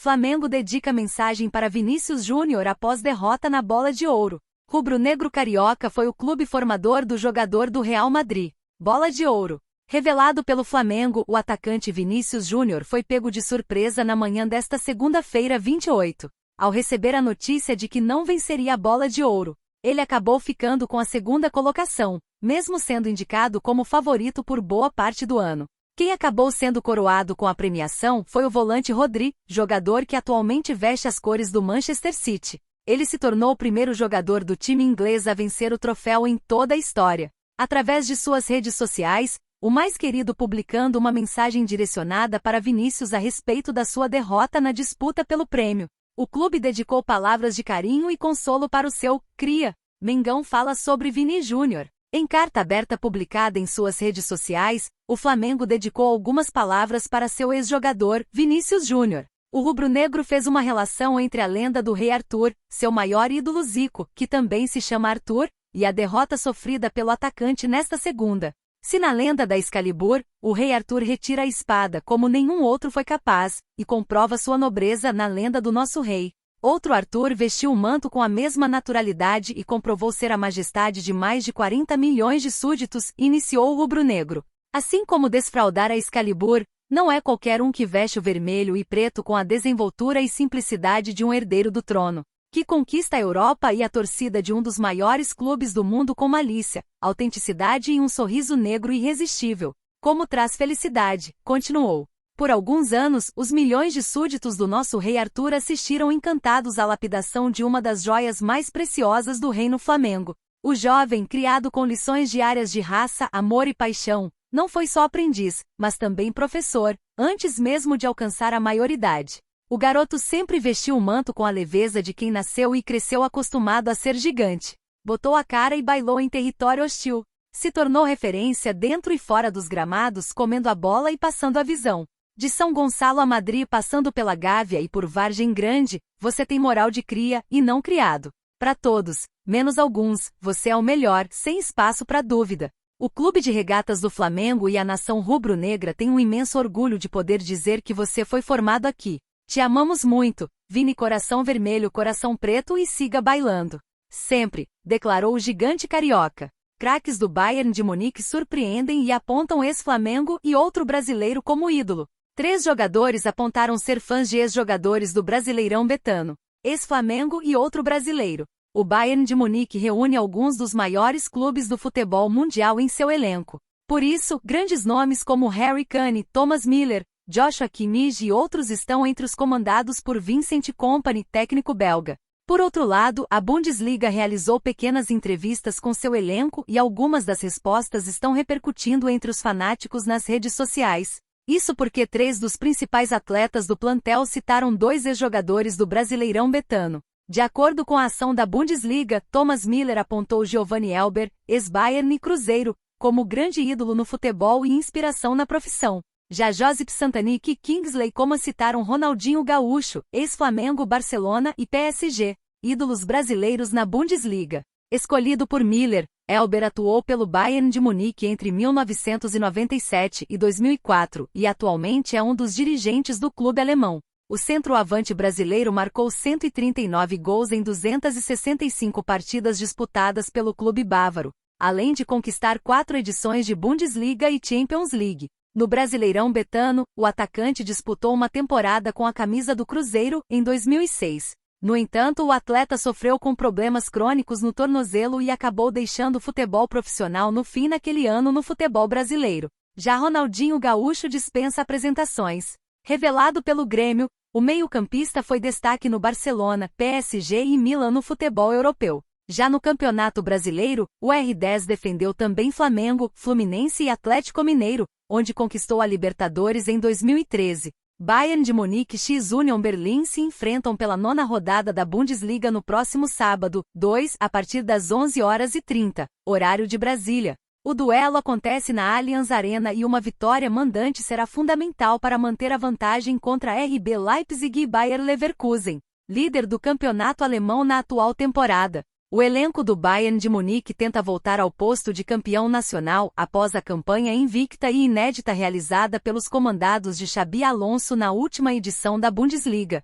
Flamengo dedica mensagem para Vinícius Júnior após derrota na Bola de Ouro. Rubro-negro carioca foi o clube formador do jogador do Real Madrid. Bola de Ouro. Revelado pelo Flamengo, o atacante Vinícius Júnior foi pego de surpresa na manhã desta segunda-feira 28. Ao receber a notícia de que não venceria a Bola de Ouro, ele acabou ficando com a segunda colocação, mesmo sendo indicado como favorito por boa parte do ano. Quem acabou sendo coroado com a premiação foi o volante Rodri, jogador que atualmente veste as cores do Manchester City. Ele se tornou o primeiro jogador do time inglês a vencer o troféu em toda a história. Através de suas redes sociais, o mais querido publicando uma mensagem direcionada para Vinícius a respeito da sua derrota na disputa pelo prêmio. O clube dedicou palavras de carinho e consolo para o seu cria. Mengão fala sobre Vini Júnior. Em carta aberta publicada em suas redes sociais, o Flamengo dedicou algumas palavras para seu ex-jogador, Vinícius Júnior. O rubro-negro fez uma relação entre a lenda do Rei Arthur, seu maior ídolo Zico, que também se chama Arthur, e a derrota sofrida pelo atacante nesta segunda. Se na lenda da Excalibur, o Rei Arthur retira a espada como nenhum outro foi capaz, e comprova sua nobreza na lenda do nosso rei, outro Arthur vestiu o manto com a mesma naturalidade e comprovou ser a majestade de mais de 40 milhões de súditos, iniciou o rubro-negro. Assim como desfraudar a Excalibur, não é qualquer um que veste o vermelho e preto com a desenvoltura e simplicidade de um herdeiro do trono, que conquista a Europa e a torcida de um dos maiores clubes do mundo com malícia, autenticidade e um sorriso negro irresistível. Como traz felicidade, continuou. Por alguns anos, os milhões de súditos do nosso rei Arthur assistiram encantados à lapidação de uma das joias mais preciosas do reino Flamengo. O jovem, criado com lições diárias de raça, amor e paixão, não foi só aprendiz, mas também professor, antes mesmo de alcançar a maioridade. O garoto sempre vestiu o manto com a leveza de quem nasceu e cresceu acostumado a ser gigante. Botou a cara e bailou em território hostil. Se tornou referência dentro e fora dos gramados, comendo a bola e passando a visão. De São Gonçalo a Madrid, passando pela Gávea e por Vargem Grande, você tem moral de cria e não criado. Para todos, menos alguns, você é o melhor, sem espaço para dúvida. O Clube de Regatas do Flamengo e a nação rubro-negra têm um imenso orgulho de poder dizer que você foi formado aqui. Te amamos muito, Vini coração vermelho, coração preto e siga bailando. Sempre, declarou o gigante carioca. Craques do Bayern de Munique surpreendem e apontam ex-Flamengo e outro brasileiro como ídolo. 3 jogadores apontaram ser fãs de ex-jogadores do Brasileirão Betano, ex-Flamengo e outro brasileiro. O Bayern de Munique reúne alguns dos maiores clubes do futebol mundial em seu elenco. Por isso, grandes nomes como Harry Kane, Thomas Müller, Joshua Kimmich e outros estão entre os comandados por Vincent Kompany, técnico belga. Por outro lado, a Bundesliga realizou pequenas entrevistas com seu elenco e algumas das respostas estão repercutindo entre os fanáticos nas redes sociais. Isso porque 3 dos principais atletas do plantel citaram 2 ex-jogadores do Brasileirão Betano. De acordo com a ação da Bundesliga, Thomas Müller apontou Giovanni Elber, ex-Bayern e Cruzeiro, como grande ídolo no futebol e inspiração na profissão. Já Josip Santanik e Kingsley Coman citaram Ronaldinho Gaúcho, ex-Flamengo, Barcelona e PSG, ídolos brasileiros na Bundesliga. Escolhido por Müller, Elber atuou pelo Bayern de Munique entre 1997 e 2004 e atualmente é um dos dirigentes do clube alemão. O centroavante brasileiro marcou 139 gols em 265 partidas disputadas pelo clube bávaro, além de conquistar 4 edições de Bundesliga e Champions League. No Brasileirão Betano, o atacante disputou uma temporada com a camisa do Cruzeiro em 2006. No entanto, o atleta sofreu com problemas crônicos no tornozelo e acabou deixando o futebol profissional no fim naquele ano no futebol brasileiro. Já Ronaldinho Gaúcho dispensa apresentações. Revelado pelo Grêmio, o meio-campista foi destaque no Barcelona, PSG e Milan no futebol europeu. Já no Campeonato Brasileiro, o R10 defendeu também Flamengo, Fluminense e Atlético Mineiro, onde conquistou a Libertadores em 2013. Bayern de Munique x Union Berlin se enfrentam pela 9ª rodada da Bundesliga no próximo sábado, 2, a partir das 11h30, horário de Brasília. O duelo acontece na Allianz Arena e uma vitória mandante será fundamental para manter a vantagem contra RB Leipzig e Bayer Leverkusen, líder do campeonato alemão na atual temporada. O elenco do Bayern de Munique tenta voltar ao posto de campeão nacional após a campanha invicta e inédita realizada pelos comandados de Xabi Alonso na última edição da Bundesliga.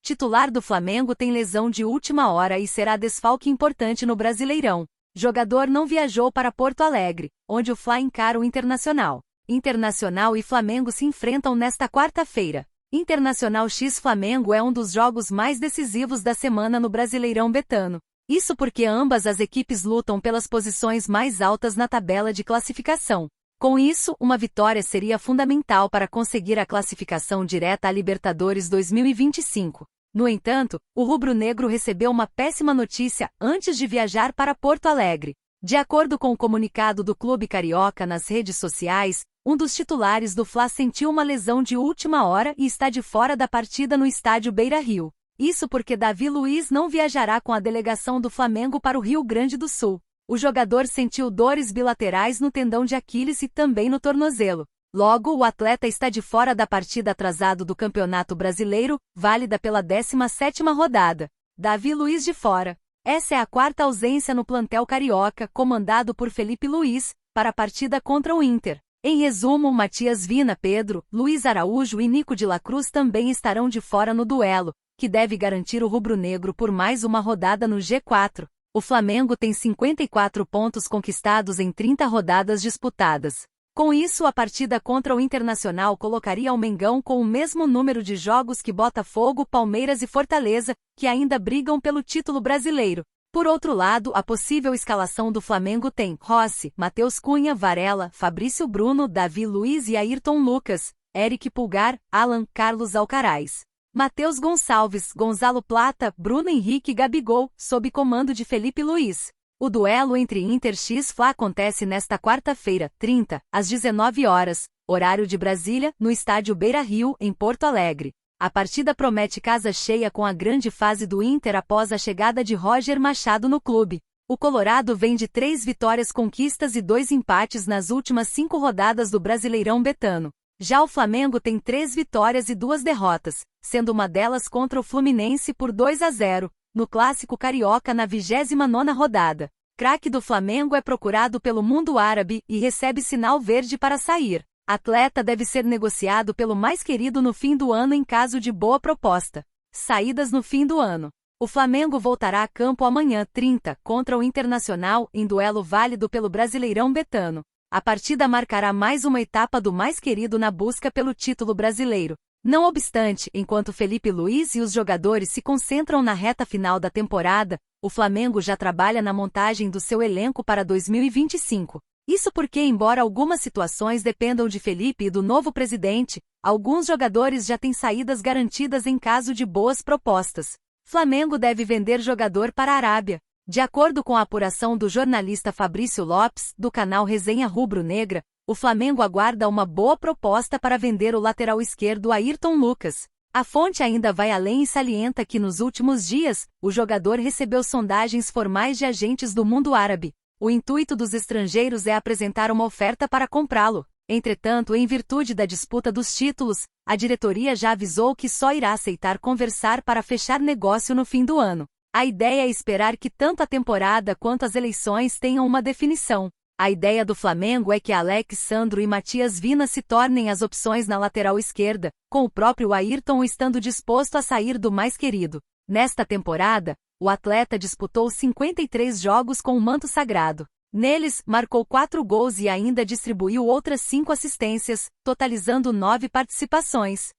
Titular do Flamengo tem lesão de última hora e será desfalque importante no Brasileirão. Jogador não viajou para Porto Alegre, onde o Fla encara o Internacional. Internacional e Flamengo se enfrentam nesta quarta-feira. Internacional x Flamengo é um dos jogos mais decisivos da semana no Brasileirão betano. Isso porque ambas as equipes lutam pelas posições mais altas na tabela de classificação. Com isso, uma vitória seria fundamental para conseguir a classificação direta à Libertadores 2025. No entanto, o rubro-negro recebeu uma péssima notícia antes de viajar para Porto Alegre. De acordo com o comunicado do clube carioca nas redes sociais, um dos titulares do Fla sentiu uma lesão de última hora e está de fora da partida no estádio Beira-Rio. Isso porque Davi Luiz não viajará com a delegação do Flamengo para o Rio Grande do Sul. O jogador sentiu dores bilaterais no tendão de Aquiles e também no tornozelo. Logo, o atleta está de fora da partida atrasado do Campeonato Brasileiro, válida pela 17ª rodada. Davi Luiz de fora. Essa é a quarta ausência no plantel carioca, comandado por Felipe Luiz, para a partida contra o Inter. Em resumo, Matias Vina, Pedro, Luiz Araújo e Nico de la Cruz também estarão de fora no duelo, que deve garantir o rubro-negro por mais uma rodada no G4. O Flamengo tem 54 pontos conquistados em 30 rodadas disputadas. Com isso, a partida contra o Internacional colocaria o Mengão com o mesmo número de jogos que Botafogo, Palmeiras e Fortaleza, que ainda brigam pelo título brasileiro. Por outro lado, a possível escalação do Flamengo tem Rossi, Matheus Cunha, Varela, Fabrício Bruno, Davi Luiz e Ayrton Lucas, Eric Pulgar, Alan, Carlos Alcaraz, Matheus Gonçalves, Gonzalo Plata, Bruno Henrique e Gabigol, sob comando de Felipe Luiz. O duelo entre Inter x Fla acontece nesta quarta-feira, 30, às 19 horas, horário de Brasília, no estádio Beira-Rio, em Porto Alegre. A partida promete casa cheia com a grande fase do Inter após a chegada de Roger Machado no clube. O Colorado vem de 3 vitórias conquistas e 2 empates nas últimas 5 rodadas do Brasileirão betano. Já o Flamengo tem 3 vitórias e 2 derrotas, sendo uma delas contra o Fluminense por 2-0, no Clássico Carioca na 29ª rodada. Craque do Flamengo é procurado pelo mundo árabe e recebe sinal verde para sair. Atleta deve ser negociado pelo mais querido no fim do ano em caso de boa proposta. Saídas no fim do ano. O Flamengo voltará a campo amanhã, 30, contra o Internacional, em duelo válido pelo Brasileirão betano. A partida marcará mais uma etapa do mais querido na busca pelo título brasileiro. Não obstante, enquanto Felipe Luiz e os jogadores se concentram na reta final da temporada, o Flamengo já trabalha na montagem do seu elenco para 2025. Isso porque, embora algumas situações dependam de Felipe e do novo presidente, alguns jogadores já têm saídas garantidas em caso de boas propostas. Flamengo deve vender jogador para a Arábia. De acordo com a apuração do jornalista Fabrício Lopes, do canal Resenha Rubro Negra, o Flamengo aguarda uma boa proposta para vender o lateral esquerdo Ayrton Lucas. A fonte ainda vai além e salienta que nos últimos dias, o jogador recebeu sondagens formais de agentes do mundo árabe. O intuito dos estrangeiros é apresentar uma oferta para comprá-lo. Entretanto, em virtude da disputa dos títulos, a diretoria já avisou que só irá aceitar conversar para fechar negócio no fim do ano. A ideia é esperar que tanto a temporada quanto as eleições tenham uma definição. A ideia do Flamengo é que Alex Sandro e Matias Vina se tornem as opções na lateral esquerda, com o próprio Ayrton estando disposto a sair do mais querido. Nesta temporada, o atleta disputou 53 jogos com o manto sagrado. Neles, marcou 4 gols e ainda distribuiu outras 5 assistências, totalizando 9 participações.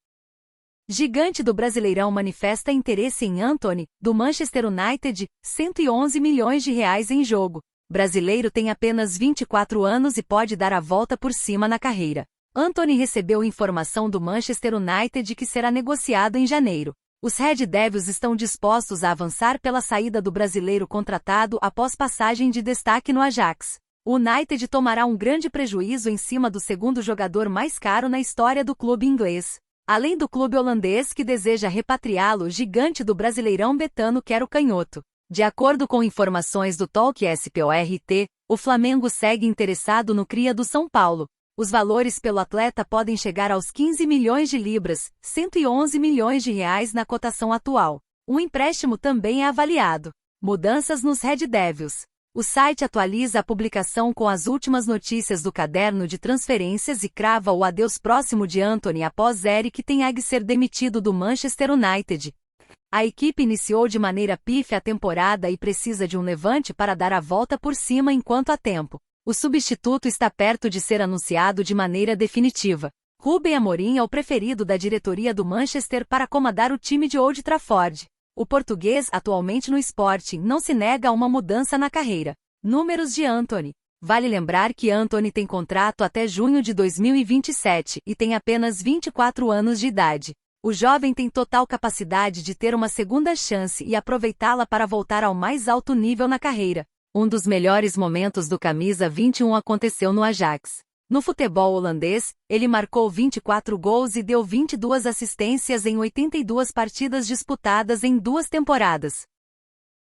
Gigante do Brasileirão manifesta interesse em Antony, do Manchester United, 111 milhões de reais em jogo. Brasileiro tem apenas 24 anos e pode dar a volta por cima na carreira. Antony recebeu informação do Manchester United que será negociado em janeiro. Os Red Devils estão dispostos a avançar pela saída do brasileiro contratado após passagem de destaque no Ajax. O United tomará um grande prejuízo em cima do segundo jogador mais caro na história do clube inglês. Além do clube holandês que deseja repatriá-lo, o gigante do Brasileirão betano quer o canhoto. De acordo com informações do Talk Sport, o Flamengo segue interessado no cria do São Paulo. Os valores pelo atleta podem chegar aos 15 milhões de libras, 111 milhões de reais na cotação atual. Um empréstimo também é avaliado. Mudanças nos Red Devils. O site atualiza a publicação com as últimas notícias do caderno de transferências e crava o adeus próximo de Antony após Eric Ten Hag ser demitido do Manchester United. A equipe iniciou de maneira pífia a temporada e precisa de um levante para dar a volta por cima enquanto há tempo. O substituto está perto de ser anunciado de maneira definitiva. Ruben Amorim é o preferido da diretoria do Manchester para comandar o time de Old Trafford. O português, atualmente no Sporting, não se nega a uma mudança na carreira. Números de Antony. Vale lembrar que Antony tem contrato até junho de 2027 e tem apenas 24 anos de idade. O jovem tem total capacidade de ter uma segunda chance e aproveitá-la para voltar ao mais alto nível na carreira. Um dos melhores momentos do camisa 21 aconteceu no Ajax. No futebol holandês, ele marcou 24 gols e deu 22 assistências em 82 partidas disputadas em 2 temporadas.